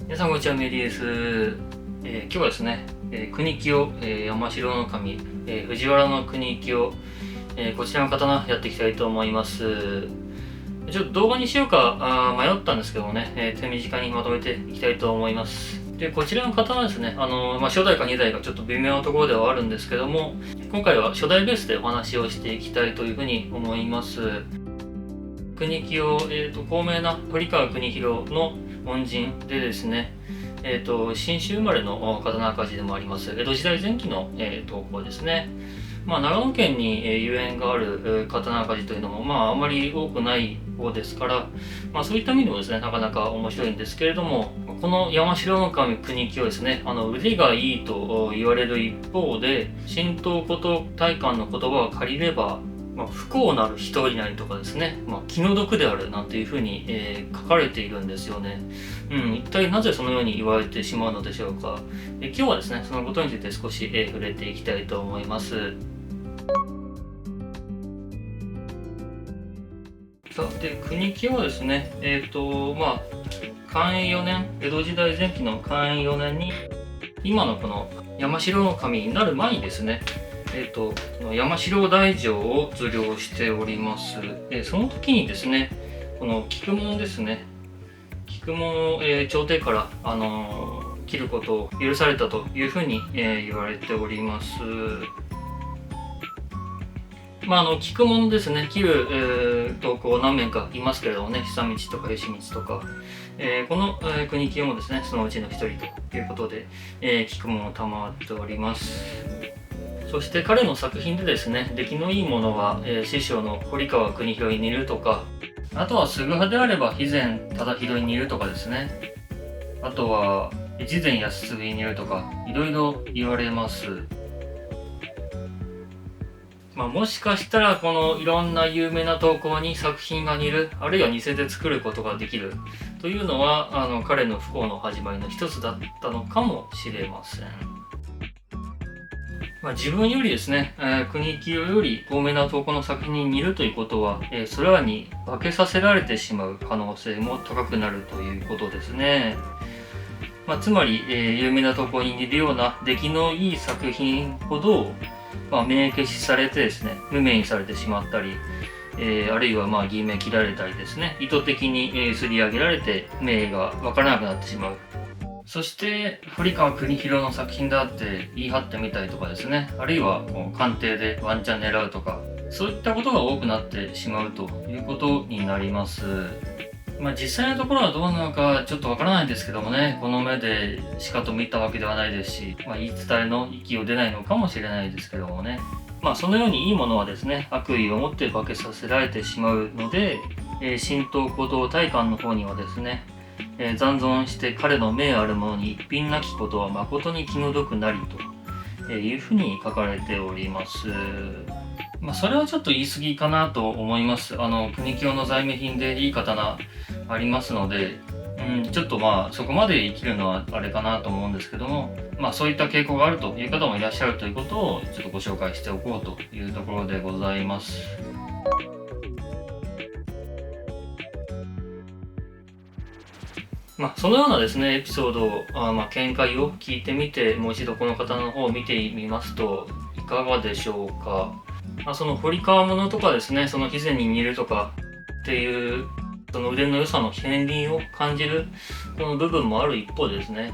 皆さんこんにちは、メリーです。今日はですね、国清、山城の神、藤原の国清、こちらの刀やっていきたいと思います。ちょっと動画にしようか迷ったんですけどもね、手短にまとめていきたいと思います。で、こちらの刀ですね、初代か2代かちょっと微妙なところではあるんですけども、今回は初代ベースでお話をしていきたいというふうに思います。国清、高名な堀川国広の恩人でですね、新州生まれの刀鍛冶でもあります江戸時代前期の、刀工ですね。長野県に、由縁がある刀鍛冶というのも、あまり多くない方ですから、そういった意味でもですね、なかなか面白いんですけれども、この山城の神国清ですね、腕がいいと言われる一方で、神道こと大観の言葉を借りれば、不幸なる人になりとかですね、気の毒であるなんていうふうに、書かれているんですよね。一体なぜそのように言われてしまうのでしょうか。今日はですね、そのことについて少し、触れていきたいと思います。さあ、で、国清はですね、寛永4年、江戸時代前期の寛永4年に、今のこの山城の神になる前にですね、山城大城を受領しております。その時にですね、この菊門ですね、菊門を、朝廷から、切ることを許されたというふうに、言われております。菊門ですね、切る、刀工何名かいますけれどもね、久道とか義道とか、この、国清もですね、そのうちの一人ということで、菊門を賜っております。そして彼の作品でですね、出来のいいものは、師匠の堀川国広に似るとか、あとは菅派であれば肥前忠広に似るとかですね、あとは越前康次に似るとか、いろいろ言われます。もしかしたらこのいろんな有名な刀工に作品が似る、あるいは似せて作ることができるというのは彼の不幸の始まりの一つだったのかもしれません。自分よりですね、国清より高名な刀工の作品に似るということは、それらに化けさせられてしまう可能性も高くなるということですね。つまり、有名な刀工に似るような出来のいい作品ほど、名消しされてですね、無名にされてしまったり、あるいは偽名切られたりですね、意図的に、すり上げられて名がわからなくなってしまう。そして堀川国広の作品だって言い張ってみたりとかですね、あるいは鑑定でワンチャン狙うとか、そういったことが多くなってしまうということになります。実際のところはどうなのかちょっとわからないんですけどもね、この目でしかと見たわけではないですし、言い伝えの域を出ないのかもしれないですけどもね。そのようにいいものはですね、悪意を持って化けさせられてしまうので、神道古道大観の方にはですね、残存して彼の命あるものに一品なきことは誠に気の毒なりというふうに書かれております。それはちょっと言い過ぎかなと思います。国清の在名品でいい刀ありますので、ちょっとそこまで生きるのはあれかなと思うんですけども、そういった傾向があるという方もいらっしゃるということをちょっとご紹介しておこうというところでございます。そのようなですね、エピソードを、見解を聞いてみて、もう一度この方の方を見てみますと、いかがでしょうか。その堀川物とかですね、その肥前に似るとかっていう、その腕の良さの片鱗を感じるこの部分もある一方でですね、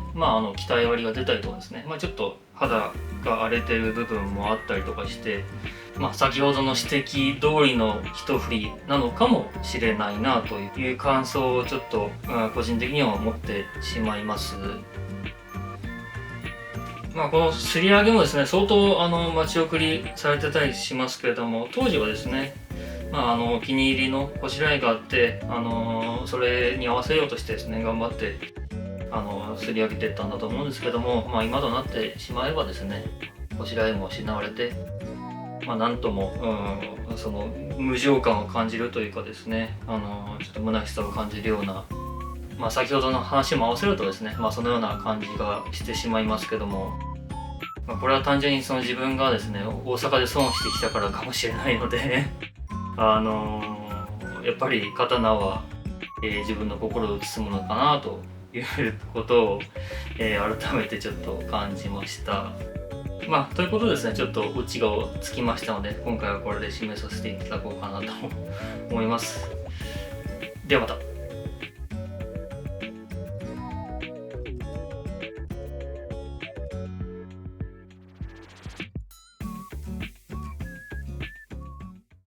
期待割りが出たりとかですね、ちょっと肌が荒れてる部分もあったりとかして、先ほどの指摘通りの一振りなのかもしれないなという感想をちょっと、個人的には思ってしまいます。このすり上げもですね、相当町送りされてたりしますけれども、当時はですね、お気に入りのこしらえがあって、それに合わせようとしてですね、頑張ってすり上げていったんだと思うんですけども、今となってしまえばですね、こしらえも失われて、なんとも、その無情感を感じるというかですね、ちょっと虚しさを感じるような、先ほどの話も合わせるとですね、そのような感じがしてしまいますけども、これは単純にその自分がですね、大阪で損してきたからかもしれないのでやっぱり刀は、自分の心を打つものかなといいうことを、改めてちょっと感じました。ということでですね、ちょっとオチがつきましたので、今回はこれで締めさせていただこうかなと思います。ではまた。